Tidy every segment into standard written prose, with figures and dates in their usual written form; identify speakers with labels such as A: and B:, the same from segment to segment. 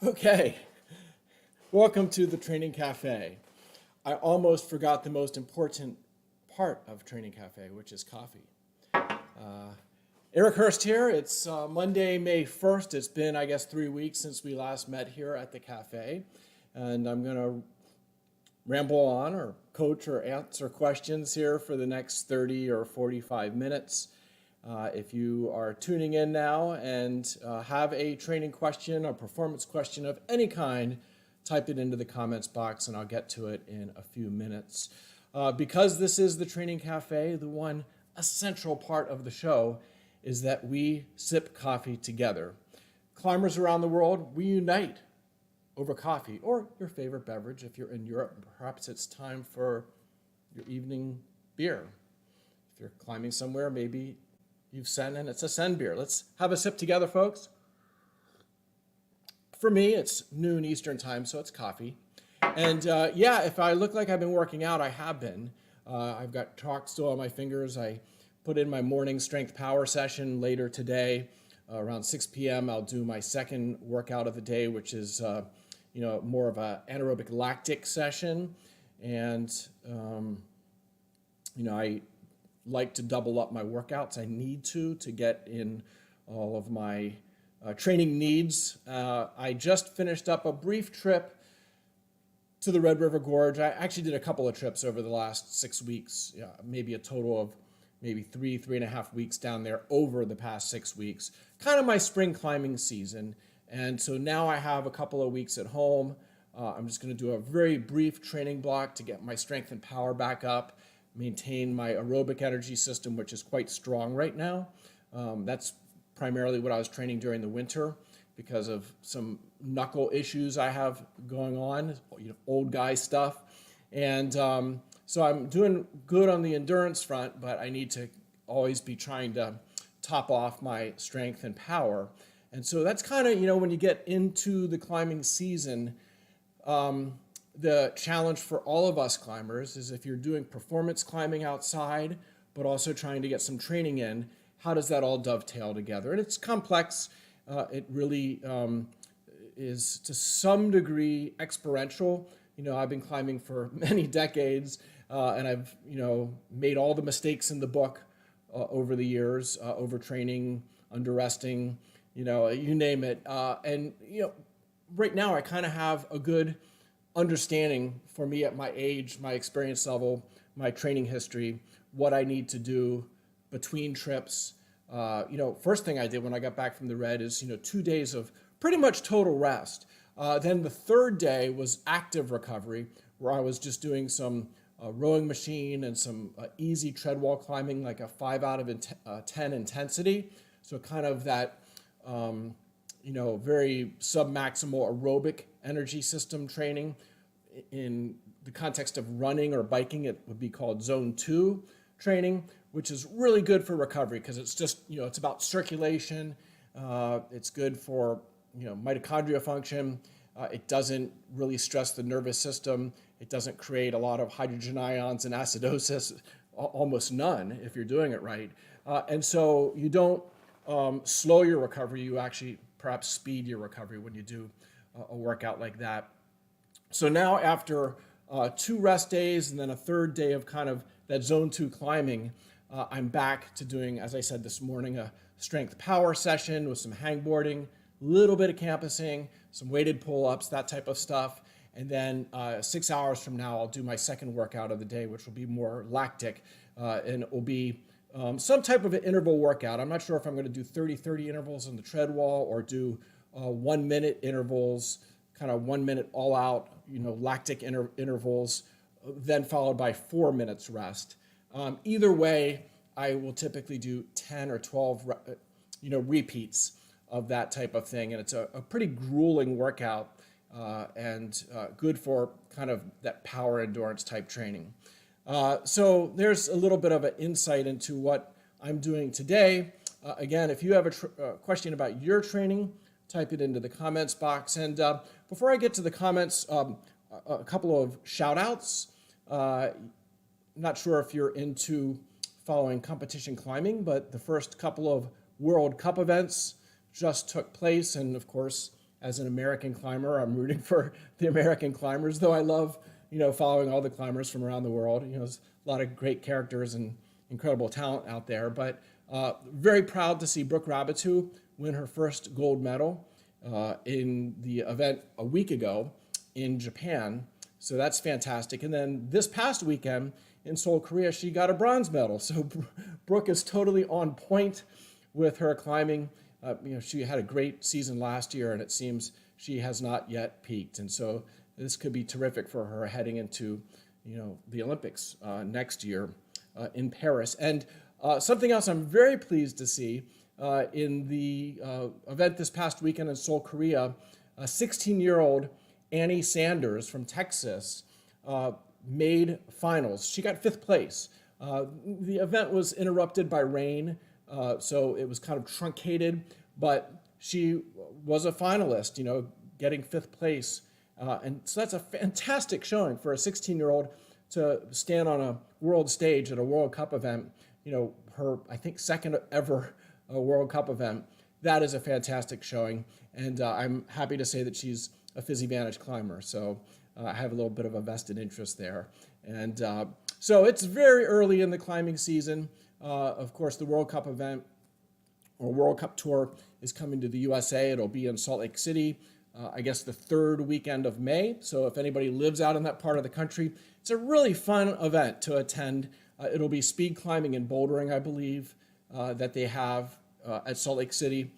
A: Okay, welcome to the Training Cafe. I almost forgot the most important part of Training Cafe, which is coffee. Eric Hörst here. It's Monday, May 1st. It's been, I guess, 3 weeks since we last met here at the cafe. And I'm going to ramble on or coach or answer questions here for the next 30 or 45 minutes. If you are tuning in now and have a training question or performance question of any kind, type it into the comments box and I'll get to it in a few minutes. Because this is the Training Cafe, the one essential part of the show is that we sip coffee together. Climbers around the world, we unite over coffee or your favorite beverage. If you're in Europe, perhaps it's time for your evening beer. If you're climbing somewhere, maybe you've sent and it's a send beer. Let's have a sip together, folks. For me, it's noon Eastern time, so it's coffee. And yeah, if I look like I've been working out, I have been. I've got chalk still on my fingers. I put in my morning strength power session later today. Around 6 p.m., I'll do my second workout of the day, which is more of an anaerobic lactic session. And, I like to double up my workouts. I need to get in all of my training needs. I just finished up a brief trip to the Red River Gorge. I actually did a couple of trips over the last 6 weeks, maybe a total of maybe 3.5 weeks down there over the past 6 weeks. Kind of my spring climbing season. And so now I have a couple of weeks at home. I'm just going to do a very brief training block to get my strength and power back up, maintain my aerobic energy system, which is quite strong right now. That's primarily what I was training during the winter because of some knuckle issues I have going on, old guy stuff. And so I'm doing good on the endurance front, but I need to always be trying to top off my strength and power. And so that's kind of, when you get into the climbing season, the challenge for all of us climbers is if you're doing performance climbing outside, but also trying to get some training in, how does that all dovetail together? And it's complex. It really is to some degree experiential. I've been climbing for many decades, and I've, made all the mistakes in the book over the years, overtraining, under-resting, you name it. And right now I kind of have a good understanding for me at my age, my experience level, my training history, what I need to do between trips. First thing I did when I got back from the Red is, 2 days of pretty much total rest. Then the third day was active recovery, where I was just doing some rowing machine and some easy tread wall climbing, like a 5 out of 10 intensity. So kind of that, very submaximal aerobic energy system training. In the context of running or biking, it would be called zone 2 training, which is really good for recovery because it's just, it's about circulation. It's good for, mitochondria function. It doesn't really stress the nervous system. It doesn't create a lot of hydrogen ions and acidosis, almost none if you're doing it right. And so you don't slow your recovery, you actually perhaps speed your recovery when you do a workout like that. So now after 2 rest days and then a third day of kind of that zone 2 climbing, I'm back to doing, as I said this morning, a strength power session with some hangboarding, a little bit of campusing, some weighted pull-ups, that type of stuff. And then 6 hours from now, I'll do my second workout of the day, which will be more lactic, and it will be some type of an interval workout. I'm not sure if I'm going to do 30-30 intervals on the tread wall or do 1 minute intervals, kind of 1 minute all out, lactic intervals, then followed by 4 minutes rest. Either way, I will typically do 10 or 12, repeats of that type of thing. And it's a pretty grueling workout and good for kind of that power endurance type training. So there's a little bit of an insight into what I'm doing today. Again, if you have a question about your training, type it into the comments box. And before I get to the comments, a couple of shout outs. Not sure if you're into following competition climbing, but the first couple of World Cup events just took place. And of course, as an American climber, I'm rooting for the American climbers, though I love, following all the climbers from around the world. There's a lot of great characters and incredible talent out there. But very proud to see Brooke Raboutou win her first gold medal in the event a week ago in Japan. So that's fantastic. And then this past weekend in Seoul, Korea, she got a bronze medal. So Brooke is totally on point with her climbing. She had a great season last year, and it seems she has not yet peaked. And so this could be terrific for her heading into, the Olympics next year in Paris. And something else I'm very pleased to see in the event this past weekend in Seoul, Korea, a 16-year-old Annie Sanders from Texas made finals. She got 5th place. The event was interrupted by rain, so it was kind of truncated, but she was a finalist, getting 5th place. And so that's a fantastic showing for a 16-year-old to stand on a world stage at a World Cup event, her, I think, second ever World Cup event. That is a fantastic showing. And I'm happy to say that she's a PhysiVantage climber. So I have a little bit of a vested interest there. And so it's very early in the climbing season. Of course, the World Cup event or World Cup tour is coming to the USA. It'll be in Salt Lake City, I guess the 3rd weekend of May. So if anybody lives out in that part of the country, it's a really fun event to attend. It'll be speed climbing and bouldering, I believe, that they have at Salt Lake City.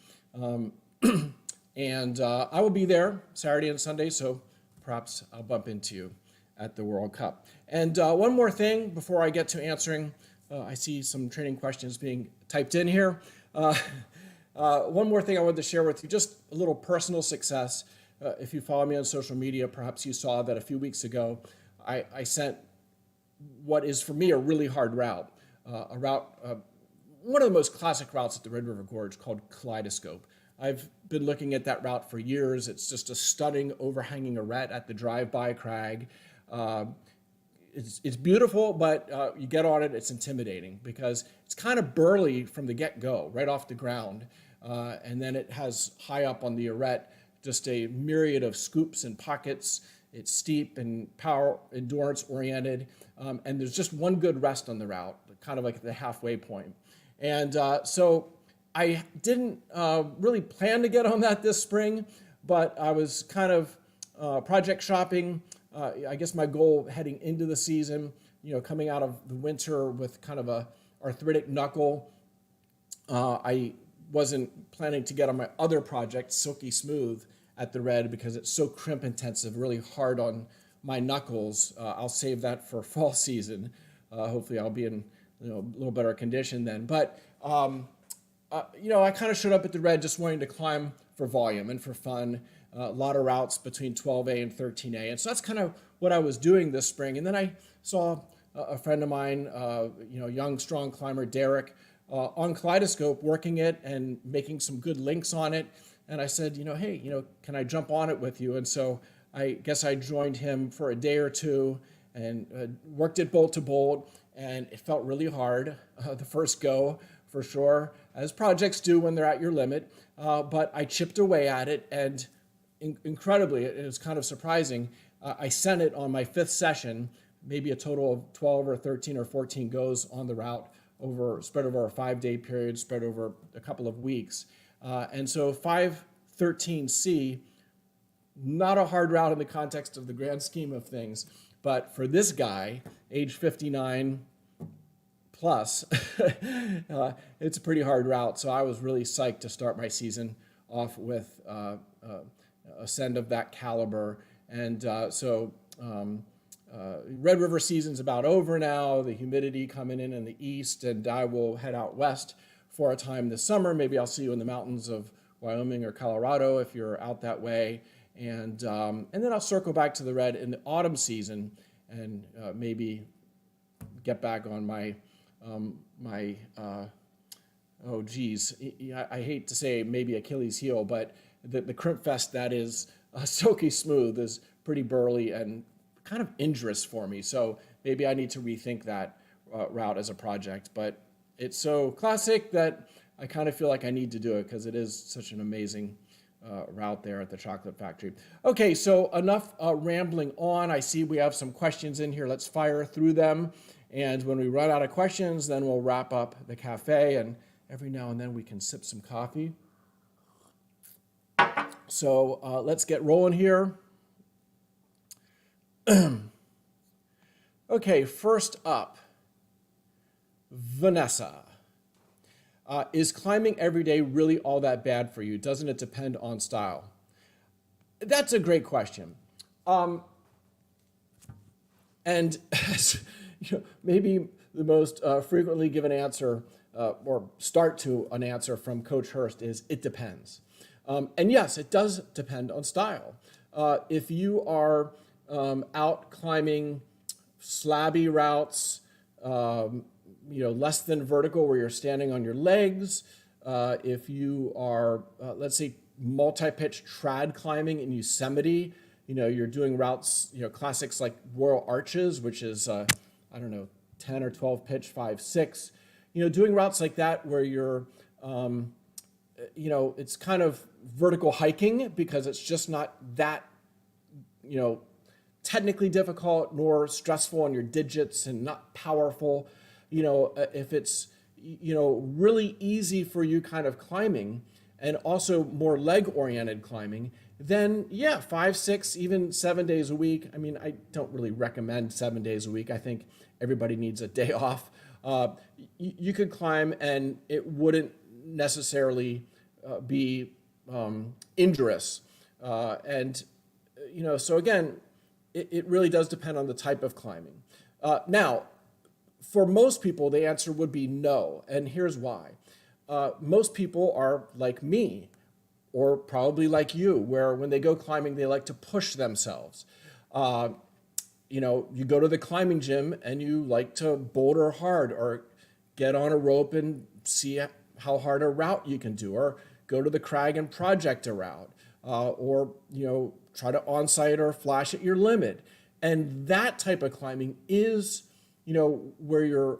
A: And I will be there Saturday and Sunday, so perhaps I'll bump into you at the World Cup. And one more thing before I get to answering, I see some training questions being typed in here. One more thing I wanted to share with you, just a little personal success. If you follow me on social media, perhaps you saw that a few weeks ago, I sent what is for me a really hard route, one of the most classic routes at the Red River Gorge called Kaleidoscope. I've been looking at that route for years. It's just a stunning overhanging arête at the drive-by crag. It's beautiful, but you get on it, it's intimidating because it's kind of burly from the get-go, right off the ground. And then it has high up on the arête just a myriad of scoops and pockets. It's steep and power endurance oriented. And there's just one good rest on the route, kind of like the halfway point. And so I didn't really plan to get on that this spring, but I was kind of project shopping. I guess my goal heading into the season, coming out of the winter with kind of a arthritic knuckle, I wasn't planning to get on my other project, Silky Smooth, at the Red because it's so crimp intensive, really hard on my knuckles. I'll save that for fall season. Hopefully I'll be in a little better condition then. But I kind of showed up at the Red just wanting to climb for volume and for fun. A lot of routes between 12A and 13A. And so that's kind of what I was doing this spring. And then I saw a friend of mine, young, strong climber, Derek, on Kaleidoscope working it and making some good links on it. And I said, hey, can I jump on it with you? And so I guess I joined him for a day or two and worked it bolt to bolt. And it felt really hard the first go, for sure, as projects do when they're at your limit. But I chipped away at it, and incredibly, it was kind of surprising. I sent it on my 5th session, maybe a total of 12 or 13 or 14 goes on the route, spread over a 5-day period, spread over a couple of weeks. And so 513C, not a hard route in the context of the grand scheme of things, but for this guy, age 59 plus, it's a pretty hard route. So I was really psyched to start my season off with a send of that caliber. And Red River season's about over now, the humidity coming in the east, and I will head out west for a time this summer. Maybe I'll see you in the mountains of Wyoming or Colorado if you're out that way. And then I'll circle back to the Red in the autumn season and maybe get back on my, I hate to say maybe Achilles heel, but the crimp fest that is Silky Smooth is pretty burly and kind of injurious for me. So maybe I need to rethink that route as a project. But it's so classic that I kind of feel like I need to do it because it is such an amazing route there at the chocolate factory. Okay, so enough rambling on. I see we have some questions in here. Let's fire through them. And when we run out of questions, then we'll wrap up the cafe. And every now and then we can sip some coffee. So let's get rolling here. Okay, first up, Vanessa. Is climbing every day really all that bad for you? Doesn't it depend on style? That's a great question. And maybe the most frequently given answer or start to an answer from Coach Hörst is it depends. And yes, it does depend on style. If you are out climbing slabby routes, less than vertical where you're standing on your legs, if you are, let's say, multi-pitch trad climbing in Yosemite, you're doing routes, classics like Royal Arches, which is, 10 or 12 pitch, 5, 6, doing routes like that where you're, it's kind of vertical hiking because it's just not that, technically difficult nor stressful on your digits and not powerful. If it's, really easy for you kind of climbing and also more leg-oriented climbing, then yeah, 5, 6, even 7 days a week. I mean, I don't really recommend 7 days a week. I think everybody needs a day off. You could climb and it wouldn't necessarily be injurious. So again, it really does depend on the type of climbing. Now, for most people, the answer would be no, and here's why. Most people are like me, or probably like you, where when they go climbing, they like to push themselves. You go to the climbing gym and you like to boulder hard or get on a rope and see how hard a route you can do, or go to the crag and project a route, or try to on-site or flash at your limit. And that type of climbing is where you're,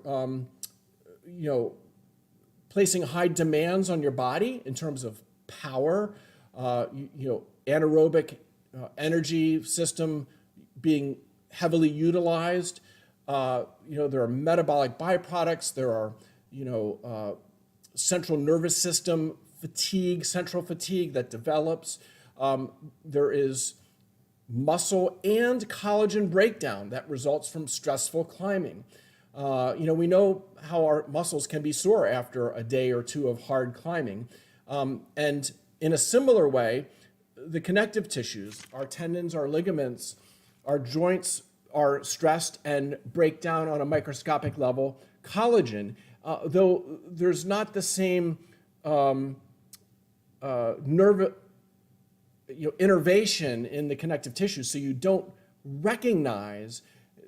A: placing high demands on your body in terms of power, anaerobic energy system being heavily utilized. There are metabolic byproducts. There are, central nervous system fatigue, central fatigue that develops. There is muscle and collagen breakdown that results from stressful climbing. We know how our muscles can be sore after a day or two of hard climbing. And in a similar way, the connective tissues, our tendons, our ligaments, our joints are stressed and break down on a microscopic level. Collagen, though there's not the same innervation in the connective tissue, so you don't recognize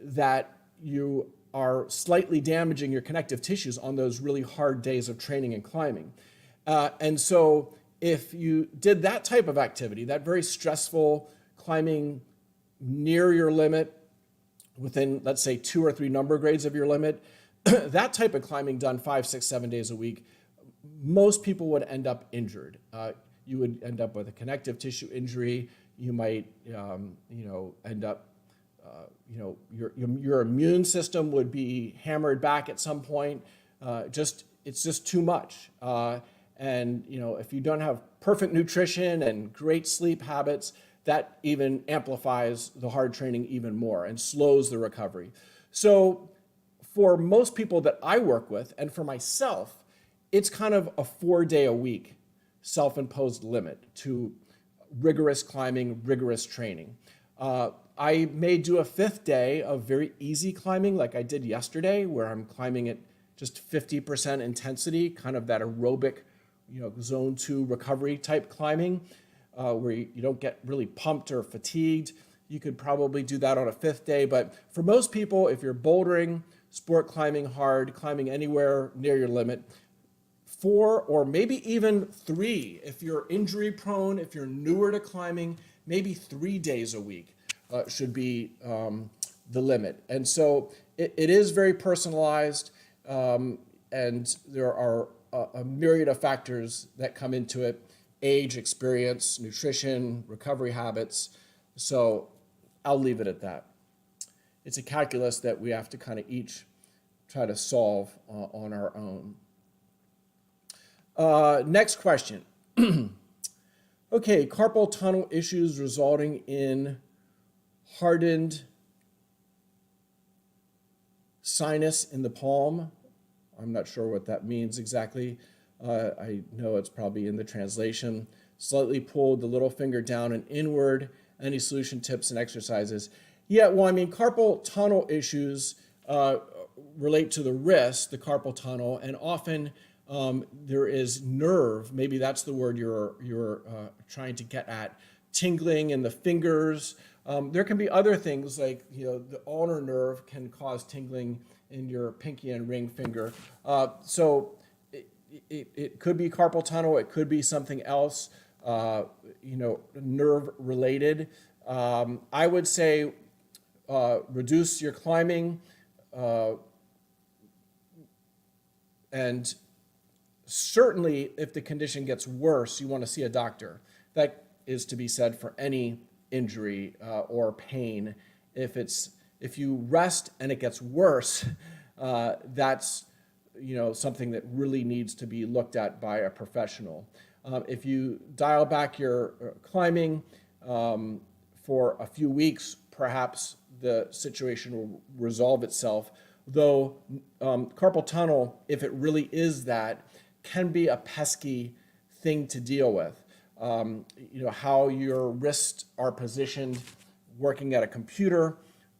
A: that you are slightly damaging your connective tissues on those really hard days of training and climbing. And so if you did that type of activity, that very stressful climbing near your limit, within, let's say, 2 or 3 number grades of your limit, that type of climbing done 5, 6, 7 days a week, most people would end up injured. You would end up with a connective tissue injury. You might, end up, your immune system would be hammered back at some point. It's just too much. And if you don't have perfect nutrition and great sleep habits, that even amplifies the hard training even more and slows the recovery. So for most people that I work with, and for myself, it's kind of a 4-day-a-week self-imposed limit to rigorous climbing, rigorous training. I may do a 5th day of very easy climbing like I did yesterday, where I'm climbing at just 50% intensity, kind of that aerobic, zone 2 recovery type climbing, where you don't get really pumped or fatigued. You could probably do that on a 5th day. But for most people, if you're bouldering, sport climbing hard, climbing anywhere near your limit, 4 or maybe even 3, if you're injury prone, if you're newer to climbing, maybe 3 days a week should be the limit. And so it is very personalized, and there are a myriad of factors that come into it. age, experience, nutrition, recovery habits. So I'll leave it at that. It's a calculus that we have to kind of each try to solve on our own. Next question. Okay, carpal tunnel issues resulting in hardened sinus in the palm. I'm not sure what that means exactly. I know it's probably in the translation. Slightly pulled the little finger down and inward. Any solution tips and exercises? Yeah, well, I mean, carpal tunnel issues relate to the wrist, the carpal tunnel, and often there is nerve, maybe that's the word you're trying to get at, tingling in the fingers. There can be other things like, the ulnar nerve can cause tingling in your pinky and ring finger. So it could be carpal tunnel, it could be something else, nerve related. I would say reduce your climbing and certainly if the condition gets worse, you want to see a doctor. That is to be said for any injury or pain. If you rest and it gets worse, that's something that really needs to be looked at by a professional. If you dial back your climbing for a few weeks, perhaps the situation will resolve itself. Though carpal tunnel, if it really is that, can be a pesky thing to deal with. How your wrists are positioned working at a computer,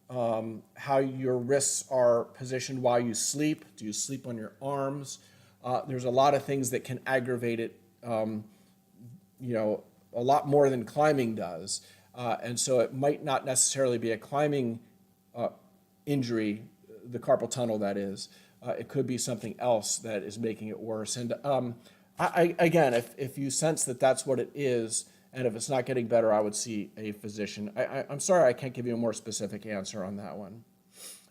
A: how your wrists are positioned while you sleep. Do you sleep on your arms? There's a lot of things that can aggravate it, a lot more than climbing does. And so it might not necessarily be a climbing injury, the carpal tunnel that is. It could be something else that is making it worse. And again, if you sense that that's what it is, and if it's not getting better, I would see a physician. I'm sorry I can't give you a more specific answer on that one.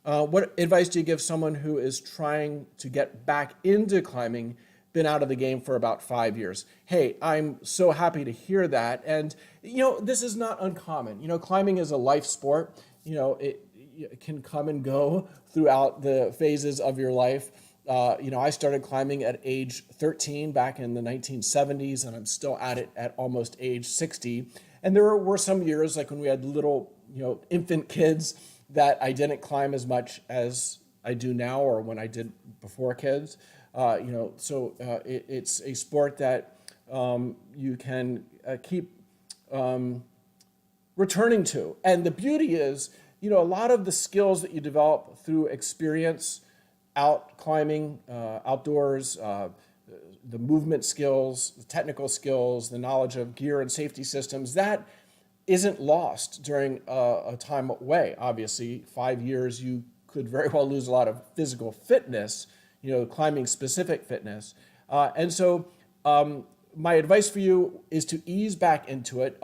A: What advice do you give someone who is trying to get back into climbing, been out of the game for about 5 years? Hey, I'm so happy to hear that. And, this is not uncommon. Climbing is a life sport. It can come and go throughout the phases of your life. I started climbing at age 13 back in the 1970s, and I'm still at it at almost age 60. And there were some years, like when we had little, infant kids, that I didn't climb as much as I do now, or when I did before kids. It's a sport that you can keep returning to. And the beauty is, a lot of the skills that you develop through experience out climbing, outdoors, the movement skills, the technical skills, the knowledge of gear and safety systems, that isn't lost during a time away. Obviously, 5 years, you could very well lose a lot of physical fitness, climbing specific fitness. And so my advice for you is to ease back into it.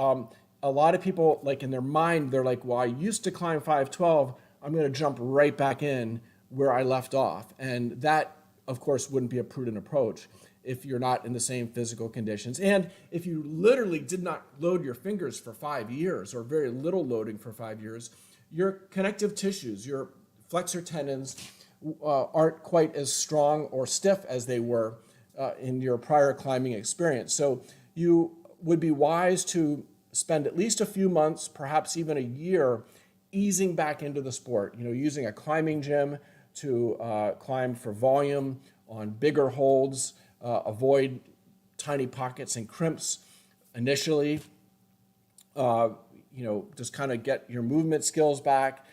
A: A lot of people, like in their mind, they're like, well, I used to climb 512, I'm going to jump right back in where I left off. And that, of course, wouldn't be a prudent approach if you're not in the same physical conditions. And if you literally did not load your fingers for 5 years, or very little loading for 5 years, your connective tissues, your flexor tendons aren't quite as strong or stiff as they were in your prior climbing experience. So you would be wise to spend at least a few months, perhaps even a year, easing back into the sport, using a climbing gym to climb for volume on bigger holds, avoid tiny pockets and crimps initially, just kind of get your movement skills back,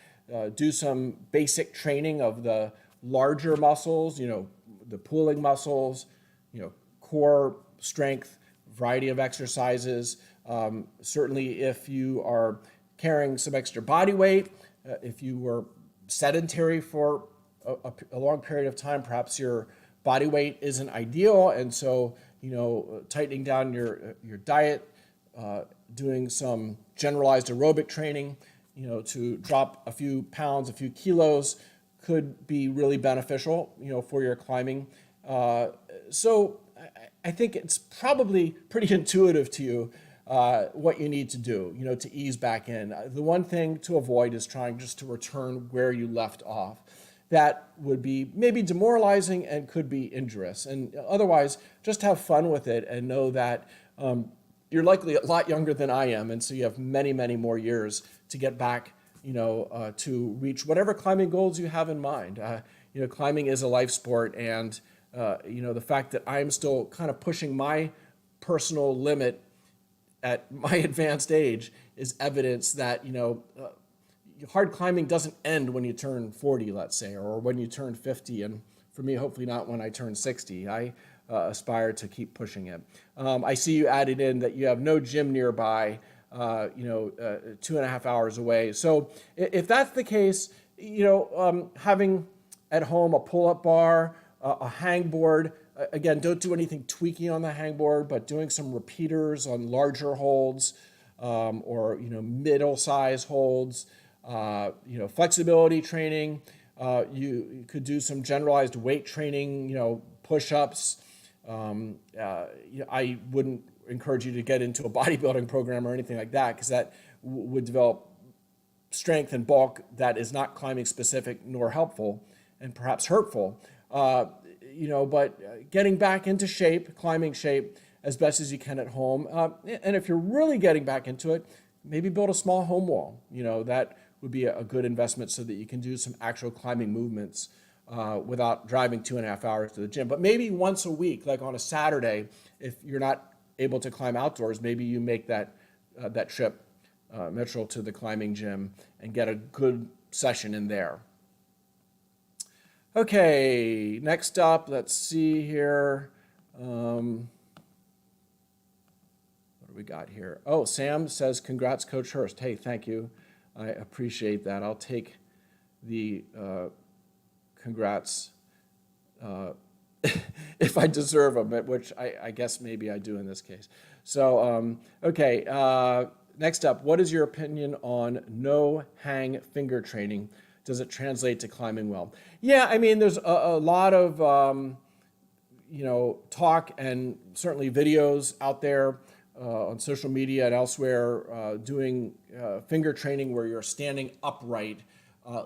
A: do some basic training of the larger muscles, the pulling muscles, core strength, variety of exercises. Certainly if you are carrying some extra body weight, if you were sedentary for a long period of time, perhaps your body weight isn't ideal. And so, tightening down your diet, doing some generalized aerobic training, to drop a few pounds, a few kilos could be really beneficial, for your climbing. So I think it's probably pretty intuitive to you what you need to do, to ease back in. The one thing to avoid is trying just to return where you left off. That would be maybe demoralizing and could be injurious. And otherwise, just have fun with it and know that you're likely a lot younger than I am, and so you have many, many more years to get back, to reach whatever climbing goals you have in mind. Climbing is a life sport, and the fact that I'm still kind of pushing my personal limit at my advanced age is evidence that, hard climbing doesn't end when you turn 40, let's say, or when you turn 50. And for me, hopefully not when I turn 60. I aspire to keep pushing it. I see you added in that you have no gym nearby, 2.5 hours away. So if that's the case, having at home a pull-up bar, a hangboard. Again, don't do anything tweaky on the hangboard, but doing some repeaters on larger holds, or middle size holds. Flexibility training. You could do some generalized weight training. Push-ups. I wouldn't encourage you to get into a bodybuilding program or anything like that, because that would develop strength and bulk that is not climbing specific nor helpful, and perhaps hurtful. But getting back into shape, climbing shape, as best as you can at home. And if you're really getting back into it, maybe build a small home wall. That would be a good investment so that you can do some actual climbing movements without driving 2.5 hours to the gym. But maybe once a week, like on a Saturday, if you're not able to climb outdoors, maybe you make that trip, Mitchell, to the climbing gym and get a good session in there. Okay, next up, let's see here. What do we got here? Oh, Sam says, congrats, Coach Hörst. Hey, thank you. I appreciate that. I'll take the congrats if I deserve them, which I guess maybe I do in this case. So, okay, next up, what is your opinion on no hang finger training? Does it translate to climbing well? Yeah, I mean, there's a lot of, talk and certainly videos out there on social media and elsewhere doing finger training where you're standing upright,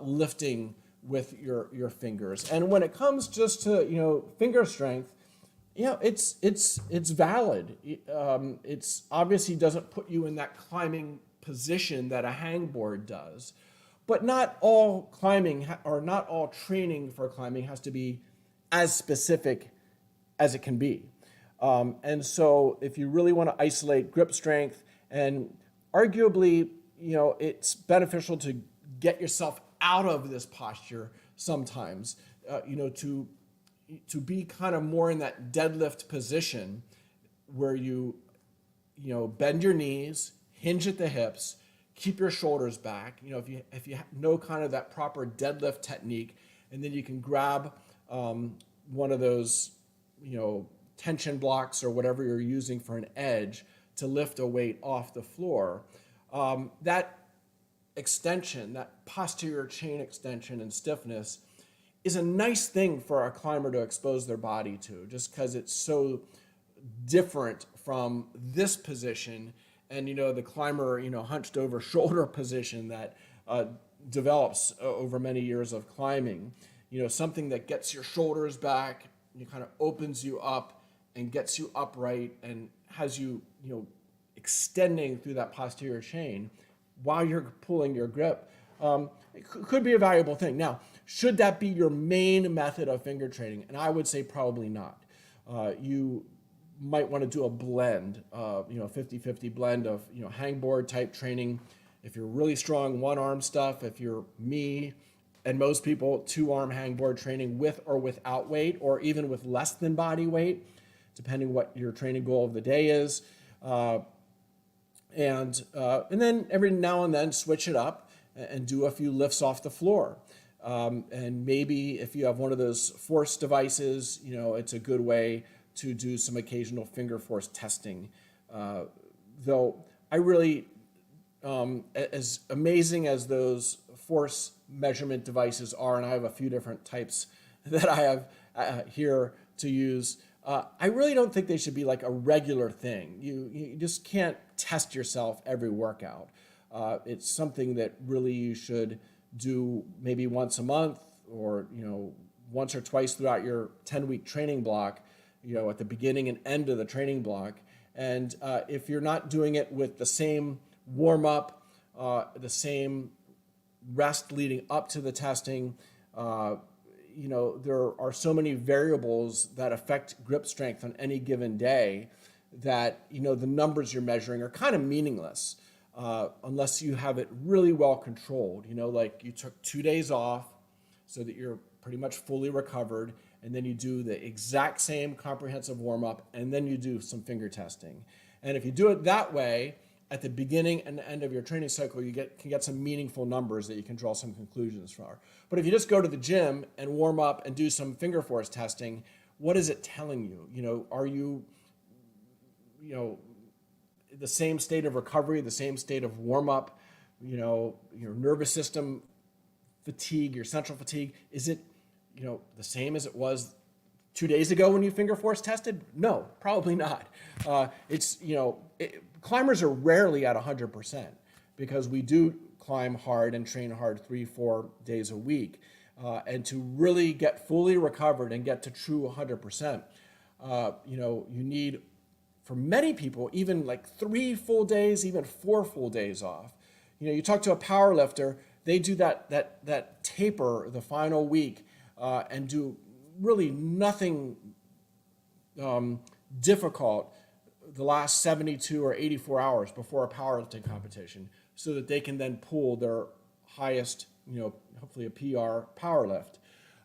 A: lifting with your fingers. And when it comes just to, finger strength, it's valid. It's obviously doesn't put you in that climbing position that a hangboard does. But not all climbing or not all training for climbing has to be as specific as it can be. And so if you really want to isolate grip strength, and arguably, it's beneficial to get yourself out of this posture sometimes, to be kind of more in that deadlift position where you bend your knees, hinge at the hips, keep your shoulders back. If you know kind of that proper deadlift technique, and then you can grab one of those, tension blocks or whatever you're using for an edge to lift a weight off the floor. That extension, that posterior chain extension and stiffness is a nice thing for a climber to expose their body to, just because it's so different from this position and, the climber, hunched over shoulder position that develops over many years of climbing. Something that gets your shoulders back, kind of opens you up and gets you upright and has you, extending through that posterior chain while you're pulling your grip. It could be a valuable thing. Now, should that be your main method of finger training? And I would say probably not. You might want to do a blend, 50-50 blend of, hangboard type training. If you're really strong, one-arm stuff. If you're me and most people, two-arm hangboard training with or without weight, or even with less than body weight, depending what your training goal of the day is. And then every now and then switch it up and do a few lifts off the floor. And maybe if you have one of those force devices, it's a good way to do some occasional finger force testing. Though I really, as amazing as those force measurement devices are, and I have a few different types that I have here to use, I really don't think they should be like a regular thing. You just can't test yourself every workout. It's something that really you should do maybe once a month, or once or twice throughout your 10-week training block, at the beginning and end of the training block. And if you're not doing it with the same warm up, the same rest leading up to the testing, there are so many variables that affect grip strength on any given day that, the numbers you're measuring are kind of meaningless unless you have it really well controlled. Like you took 2 days off so that you're pretty much fully recovered, and then you do the exact same comprehensive warm-up, and then you do some finger testing. And if you do it that way, at the beginning and end of your training cycle, you can get some meaningful numbers that you can draw some conclusions from. But if you just go to the gym and warm up and do some finger force testing, what is it telling you? Are you, the same state of recovery, the same state of warm up, your nervous system fatigue, your central fatigue, is it, the same as it was 2 days ago when you finger force tested? No, probably not. Climbers are rarely at 100% because we do climb hard and train hard 3-4 days a week. And to really get fully recovered and get to true 100%, you need, for many people, even like 3 full days, even 4 full days off. You talk to a power lifter, they do that taper the final week and do really nothing difficult the last 72 or 84 hours before a powerlifting competition, so that they can then pull their highest, hopefully a PR power lift.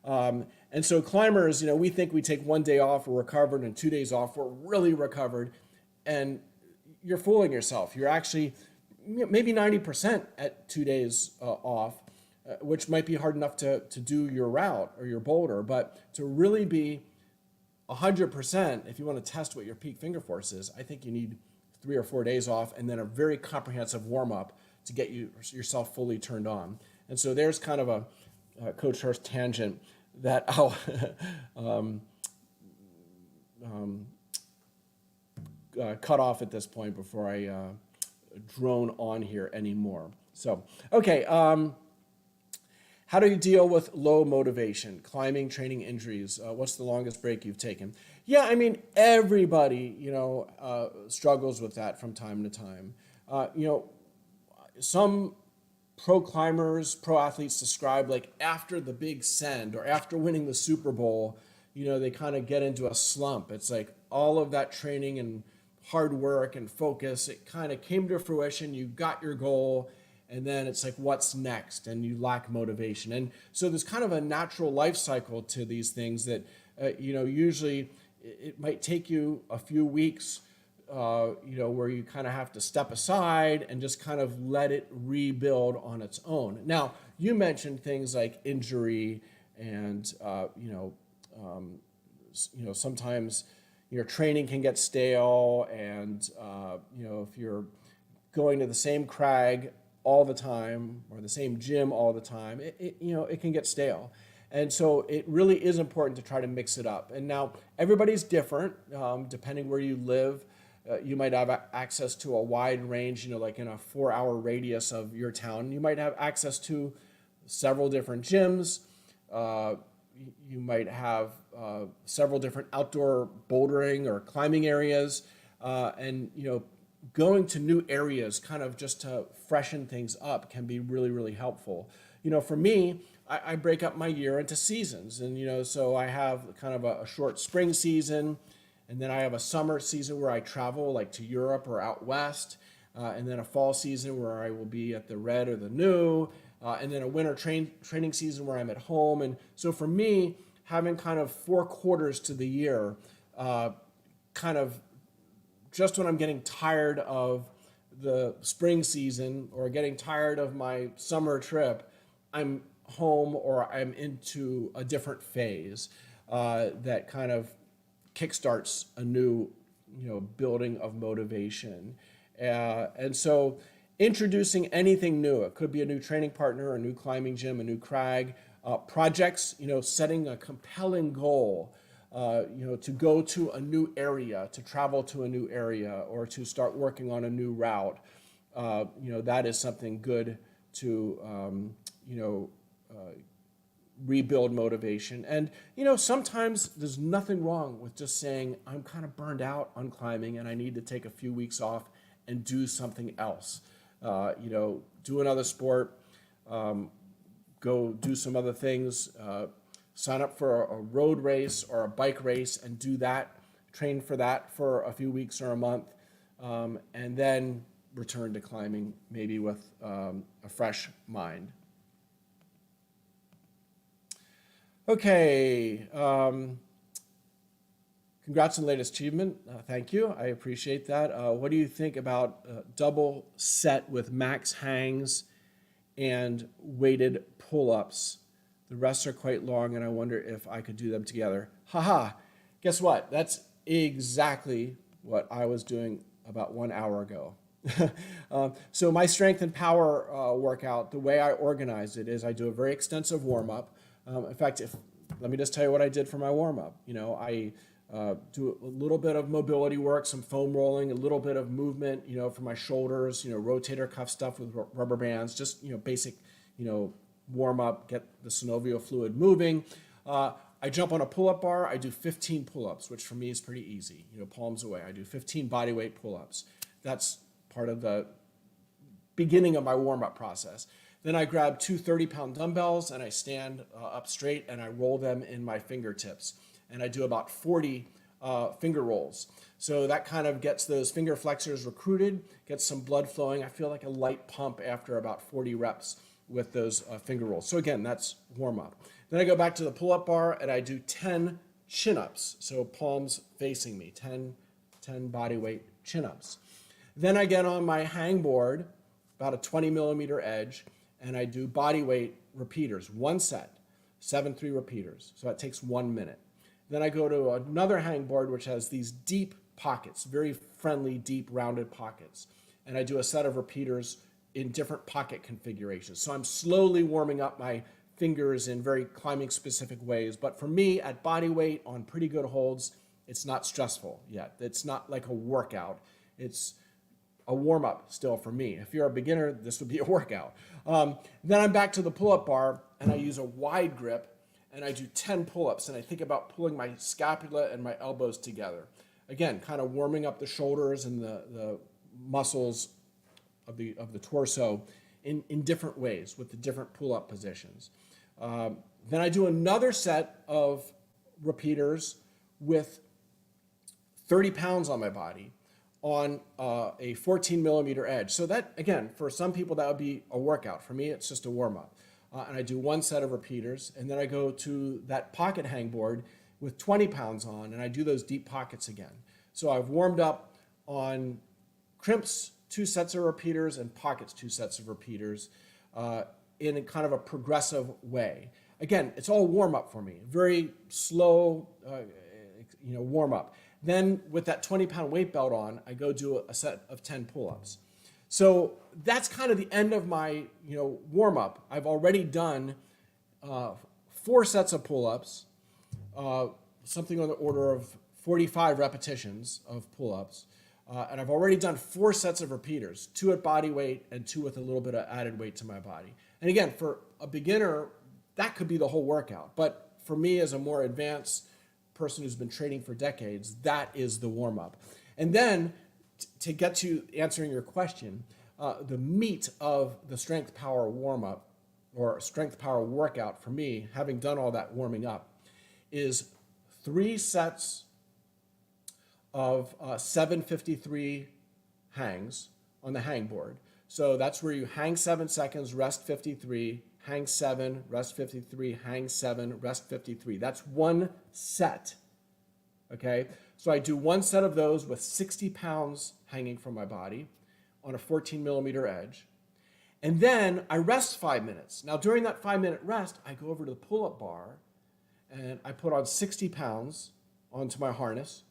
A: And so climbers, we think we take 1 day off, we're recovered, and 2 days off, we're really recovered. And you're fooling yourself. You're actually maybe 90% at 2 days off, which might be hard enough to do your route or your boulder, but to really be 100%, if you want to test what your peak finger force is, I think you need 3 or 4 days off and then a very comprehensive warm-up to get yourself fully turned on. And so there's kind of a Coach Hörst tangent that I'll cut off at this point before I drone on here anymore. So, okay. How do you deal with low motivation, climbing, training injuries? What's the longest break you've taken? Yeah, I mean, everybody, struggles with that from time to time. Some pro climbers, pro athletes describe like after the big send or after winning the Super Bowl, they kind of get into a slump. It's like all of that training and hard work and focus, it kind of came to fruition. You got your goal. And then it's like, what's next? And you lack motivation. And so there's kind of a natural life cycle to these things that, usually it might take you a few weeks, where you kind of have to step aside and just kind of let it rebuild on its own. Now, you mentioned things like injury and, sometimes your training can get stale. And, if you're going to the same crag all the time or the same gym all the time, it can get stale. And so it really is important to try to mix it up. And now everybody's different, depending where you live. You might have access to a wide range, like in a 4-hour radius of your town. You might have access to several different gyms. You might have several different outdoor bouldering or climbing areas. And going to new areas kind of just to freshen things up can be really, really helpful. For me, I break up my year into seasons. And, so I have kind of a short spring season, and then I have a summer season where I travel like to Europe or out west, and then a fall season where I will be at the Red or the New, and then a winter training season where I'm at home. And so for me, having kind of 4 quarters to the year, kind of just when I'm getting tired of the spring season or getting tired of my summer trip, I'm home or I'm into a different phase that kind of kickstarts a new, building of motivation. And so introducing anything new, it could be a new training partner, a new climbing gym, a new crag, projects, setting a compelling goal to go to a new area, to travel to a new area, or to start working on a new route. That is something good to, rebuild motivation. And, sometimes there's nothing wrong with just saying, I'm kind of burned out on climbing and I need to take a few weeks off and do something else. Do another sport, go do some other things, sign up for a road race or a bike race and do that, train for that for a few weeks or a month, and then return to climbing maybe with a fresh mind. Okay, congrats on the latest achievement. Thank you, I appreciate that. What do you think about double set with max hangs and weighted pull-ups? The rests are quite long and I wonder if I could do them together. Haha, guess what? That's exactly what I was doing about 1 hour ago. So my strength and power workout, the way I organize it is I do a very extensive warm-up. In fact, let me just tell you what I did for my warm-up. I do a little bit of mobility work, some foam rolling, a little bit of movement, for my shoulders, rotator cuff stuff with rubber bands, just, basic, warm up, get the synovial fluid moving. I jump on a pull-up bar. I do 15 pull-ups, which for me is pretty easy, palms away. I do 15 body weight pull-ups. That's part of the beginning of my warm-up process. Then I grab two 30-pound dumbbells and I stand up straight and I roll them in my fingertips. And I do about 40 finger rolls. So that kind of gets those finger flexors recruited, gets some blood flowing. I feel like a light pump after about 40 reps with those finger rolls. So again, that's warm up. Then I go back to the pull-up bar and I do 10 chin-ups. So palms facing me, 10 body weight chin-ups. Then I get on my hang board, about a 20 millimeter edge, and I do body weight repeaters, one set, 7-3 repeaters. So that takes 1 minute. Then I go to another hang board, which has these deep pockets, very friendly, deep, rounded pockets. And I do a set of repeaters in different pocket configurations. So I'm slowly warming up my fingers in very climbing specific ways. But for me, at body weight on pretty good holds, it's not stressful yet. It's not like a workout. It's a warm-up still for me. If you're a beginner, this would be a workout. Then I'm back to the pull-up bar and I use a wide grip and I do 10 pull-ups and I think about pulling my scapula and my elbows together. Again, kind of warming up the shoulders and the muscles of the torso in different ways with the different pull-up positions. Then I do another set of repeaters with 30 pounds on my body on a 14 millimeter edge. So that, again, for some people that would be a workout. For me, it's just a warm-up. And I do one set of repeaters, and then I go to that pocket hang board with 20 pounds on, and I do those deep pockets again. So I've warmed up on crimps, 2 sets of repeaters, and pockets, 2 sets of repeaters, in a kind of a progressive way. Again, it's all warm-up for me. Very slow, warm-up. Then with that 20-pound weight belt on, I go do a set of 10 pull-ups. So that's kind of the end of my warm-up. I've already done 4 sets of pull-ups, something on the order of 45 repetitions of pull-ups. And I've already done 4 sets of repeaters, 2 at body weight and 2 with a little bit of added weight to my body. And again, for a beginner, that could be the whole workout. But for me, as a more advanced person who's been training for decades, that is the warm-up. And then to get to answering your question, the meat of the strength power warm-up or strength power workout for me, having done all that warming up, is 3 sets of 753 hangs on the hang board. So that's where you hang 7 seconds, rest 53, hang 7, rest 53, hang 7, rest 53. That's 1 set, okay? So I do 1 set of those with 60 pounds hanging from my body on a 14 millimeter edge. And then I rest 5 minutes. Now during that 5-minute rest, I go over to the pull-up bar and I put on 60 pounds onto my harness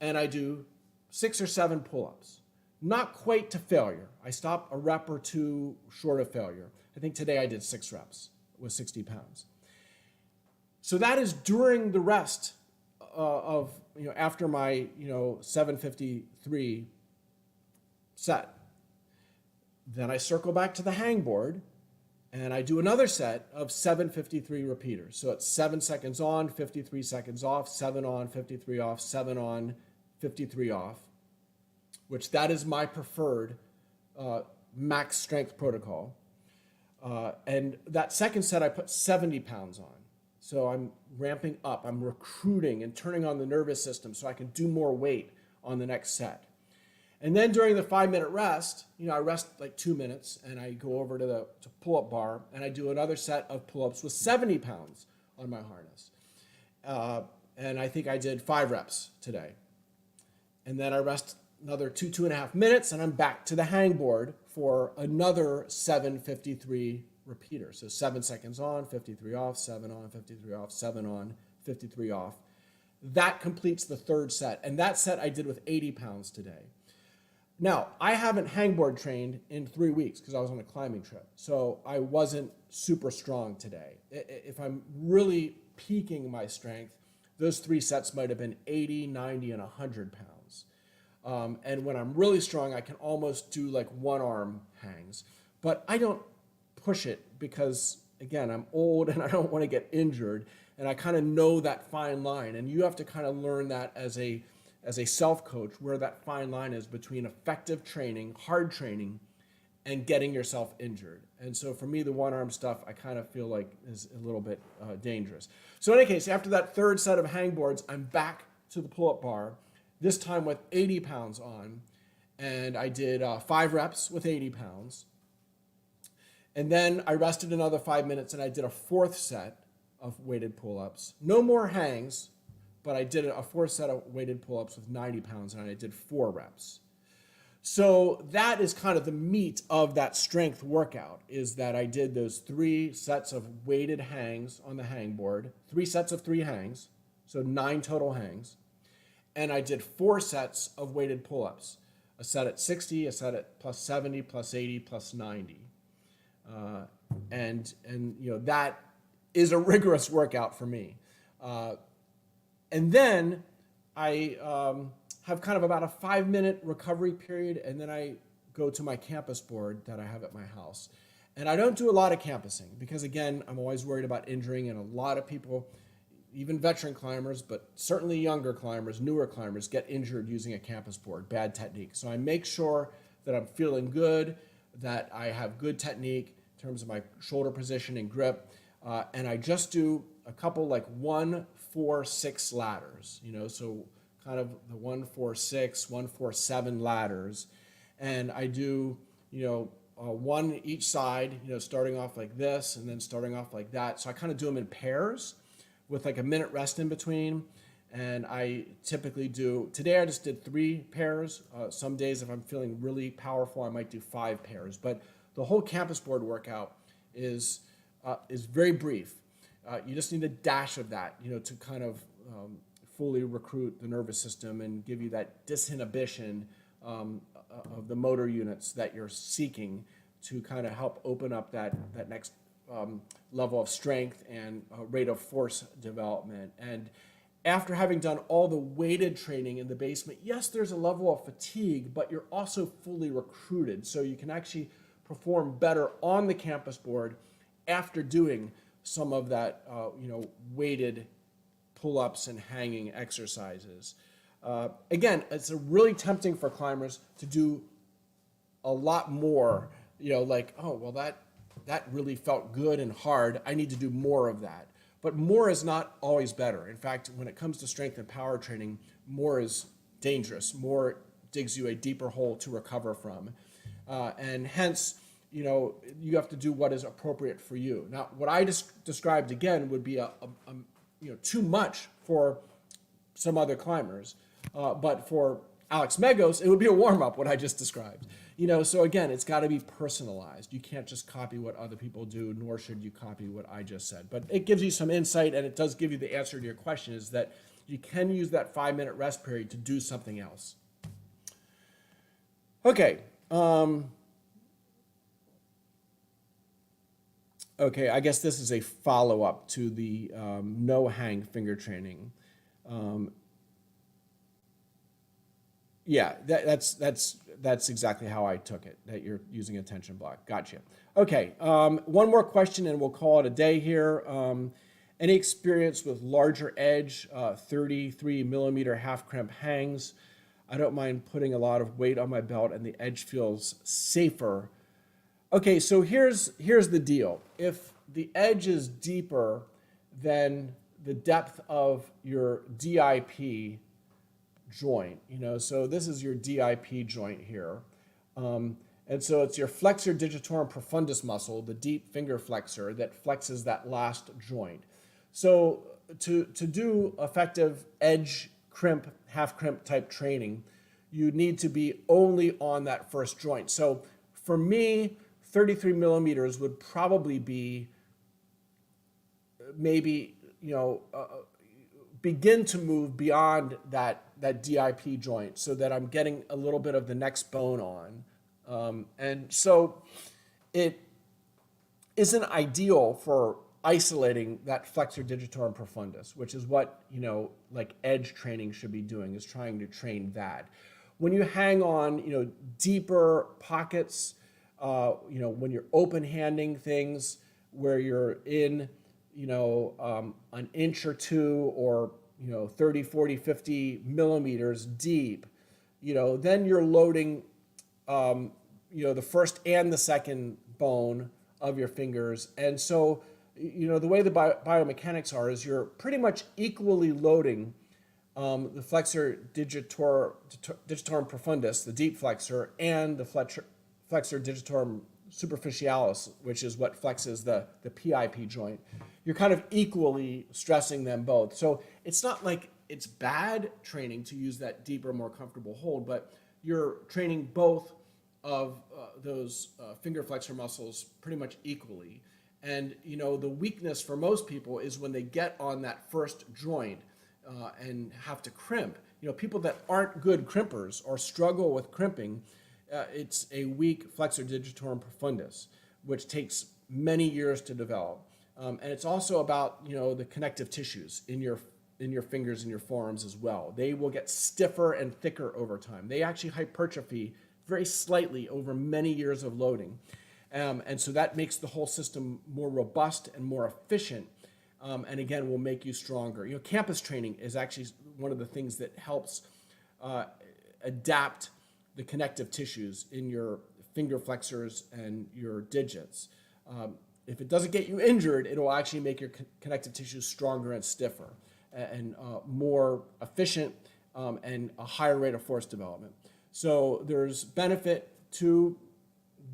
A: and I do 6 or 7 pull-ups. Not quite to failure. I stop a rep or 2 short of failure. I think today I did 6 reps with 60 pounds. So that is during the rest of, after my, 753 set. Then I circle back to the hangboard and I do another set of 753 repeaters. So it's 7 seconds on, 53 seconds off, 7 on, 53 off, 7 on, 53 off, which that is my preferred max strength protocol. And that second set I put 70 pounds on. So I'm ramping up, I'm recruiting and turning on the nervous system so I can do more weight on the next set. And then during the 5-minute rest, I rest like 2 minutes and I go over to the pull-up bar and I do another set of pull-ups with 70 pounds on my harness. And I think I did 5 reps today. And then I rest another 2.5 minutes and I'm back to the hangboard for another 753 repeaters. So 7 seconds on, 53 off, 7 on, 53 off, 7 on, 53 off. That completes the third set. And that set I did with 80 pounds today. Now, I haven't hangboard trained in 3 weeks because I was on a climbing trip. So I wasn't super strong today. If I'm really peaking my strength, those 3 sets might have been 80, 90, and 100 pounds. And when I'm really strong, I can almost do like one arm hangs. But I don't push it because, again, I'm old and I don't want to get injured. And I kind of know that fine line. And you have to kind of learn that as a self-coach, where that fine line is between effective training, hard training, and getting yourself injured. And so for me, the one-arm stuff, I kind of feel like is a little bit dangerous. So in any case, after that third set of hangboards, I'm back to the pull-up bar, this time with 80 pounds on. And I did 5 reps with 80 pounds. And then I rested another 5 minutes and I did a 4th set of weighted pull-ups. No more hangs, but I did a 4th set of weighted pull-ups with 90 pounds and I did 4 reps. So that is kind of the meat of that strength workout, is that I did those 3 sets of weighted hangs on the hangboard, 3 sets of 3 hangs, so 9 total hangs. And I did 4 sets of weighted pull-ups, a set at 60, a set at plus 70, plus 80, plus 90. And that is a rigorous workout for me. And then I have kind of about a 5-minute recovery period, and then I go to my campus board that I have at my house. And I don't do a lot of campusing because, again, I'm always worried about injuring, and a lot of people, even veteran climbers, but certainly younger climbers, newer climbers, get injured using a campus board, bad technique. So I make sure that I'm feeling good, that I have good technique in terms of my shoulder position and grip, and I just do a couple like 1, 4, 6 ladders, so kind of the 1, 4, 6, 1, 4, 7 ladders. And I do, one each side, starting off like this and then starting off like that. So I kind of do them in pairs with like a minute rest in between. And I typically do, today I just did 3 pairs. Some days if I'm feeling really powerful, I might do 5 pairs. But the whole campus board workout is very brief. You just need a dash of that, to kind of fully recruit the nervous system and give you that disinhibition of the motor units that you're seeking to kind of help open up that next level of strength and rate of force development. And after having done all the weighted training in the basement, yes, there's a level of fatigue, but you're also fully recruited. So you can actually perform better on the campus board after doing some of that, weighted pull-ups and hanging exercises. Again, it's really tempting for climbers to do a lot more, like, oh, well, that really felt good and hard. I need to do more of that. But more is not always better. In fact, when it comes to strength and power training, more is dangerous. More digs you a deeper hole to recover from. And hence, you have to do what is appropriate for you. Now, what I described again would be too much for some other climbers, but for Alex Megos, it would be a warm-up, what I just described. So again, it's got to be personalized. You can't just copy what other people do, nor should you copy what I just said. But it gives you some insight, and it does give you the answer to your question, is that you can use that 5-minute rest period to do something else. Okay. Okay, I guess this is a follow-up to the no hang finger training. Yeah, that's exactly how I took it, that you're using a tension block. Gotcha. Okay, one more question and we'll call it a day here. Any experience with larger edge, 33 millimeter half crimp hangs? I don't mind putting a lot of weight on my belt and the edge feels safer. Okay, so here's the deal. If the edge is deeper than the depth of your DIP joint, so this is your DIP joint here. And so it's your flexor digitorum profundus muscle, the deep finger flexor, that flexes that last joint. So to do effective edge crimp, half crimp type training, you need to be only on that first joint. So for me, 33 millimeters would probably be maybe, begin to move beyond that DIP joint so that I'm getting a little bit of the next bone on. And so it isn't ideal for isolating that flexor digitorum profundus, which is what, like edge training should be doing, is trying to train that. When you hang on, deeper pockets, when you're open handing things where you're in, an inch or two or, 30, 40, 50 millimeters deep, then you're loading, the first and the second bone of your fingers. And so, the way the biomechanics are is you're pretty much equally loading the flexor digitorum profundus, the deep flexor, and the flexor digitorum superficialis, which is what flexes the PIP joint. You're kind of equally stressing them both. So it's not like it's bad training to use that deeper, more comfortable hold, but you're training both of those finger flexor muscles pretty much equally. And, the weakness for most people is when they get on that first joint and have to crimp. People that aren't good crimpers or struggle with crimping, it's a weak flexor digitorum profundus, which takes many years to develop. And it's also about, the connective tissues in your fingers and your forearms as well. They will get stiffer and thicker over time. They actually hypertrophy very slightly over many years of loading. And so that makes the whole system more robust and more efficient, and again, will make you stronger. Campus training is actually one of the things that helps adapt the connective tissues in your finger flexors and your digits. If it doesn't get you injured, it will actually make your connective tissues stronger and stiffer and more efficient and a higher rate of force development. So there's benefit to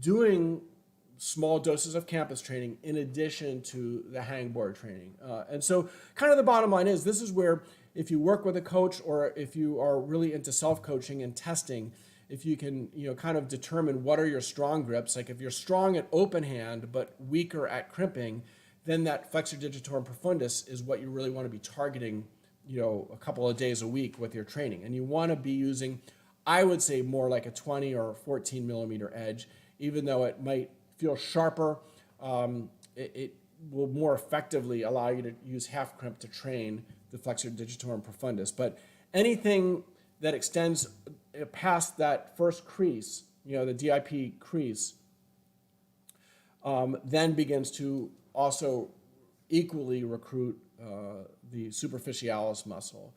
A: doing small doses of campus training in addition to the hangboard training. And so kind of the bottom line is, this is where if you work with a coach or if you are really into self-coaching and testing, if you can, kind of determine what are your strong grips, like if you're strong at open hand but weaker at crimping, then that flexor digitorum profundus is what you really want to be targeting, a couple of days a week with your training. And you want to be using, I would say, more like a 20 or 14 millimeter edge, even though it might feel sharper. It will more effectively allow you to use half crimp to train the flexor digitorum profundus. But anything that extends past that first crease, the DIP crease, then begins to also equally recruit the superficialis muscle.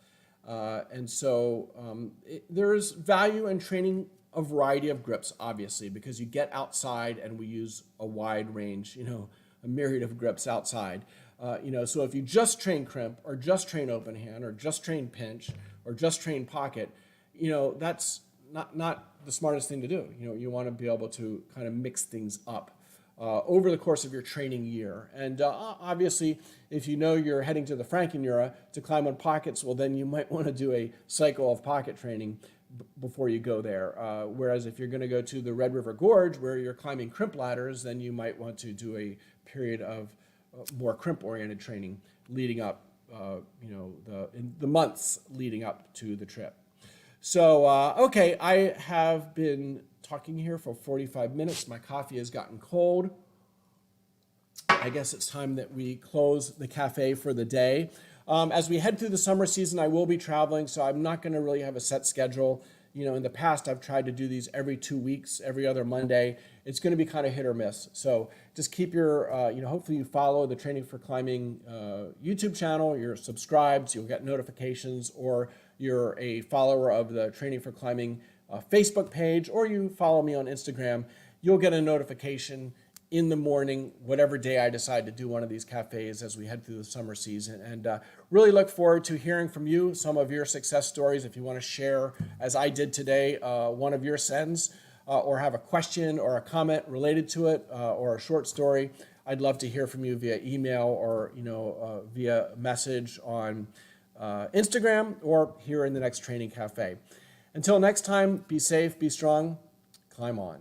A: And so there is value in training a variety of grips, obviously, because you get outside and we use a wide range, a myriad of grips outside. So if you just train crimp or just train open hand or just train pinch or just train pocket, that's not the smartest thing to do. You want to be able to kind of mix things up over the course of your training year. And obviously, if you're heading to the Frankenura to climb on pockets, well, then you might want to do a cycle of pocket training before you go there. Whereas if you're going to go to the Red River Gorge where you're climbing crimp ladders, then you might want to do a period of more crimp-oriented training leading up, in the months leading up to the trip. So, okay, I have been talking here for 45 minutes. My coffee has gotten cold. I guess it's time that we close the cafe for the day. As we head through the summer season, I will be traveling, so I'm not going to really have a set schedule. In the past, I've tried to do these every 2 weeks, every other Monday. It's going to be kind of hit or miss. So just keep your, hopefully you follow the Training for Climbing YouTube channel, you're subscribed, you'll get notifications, or you're a follower of the Training for Climbing Facebook page, or you follow me on Instagram. You'll get a notification in the morning, whatever day I decide to do one of these cafes as we head through the summer season. And really look forward to hearing from you, some of your success stories. If you want to share, as I did today, one of your sends, or have a question or a comment related to it, or a short story, I'd love to hear from you via email or via message on Instagram or here in the next training cafe. Until next time, be safe, be strong, climb on.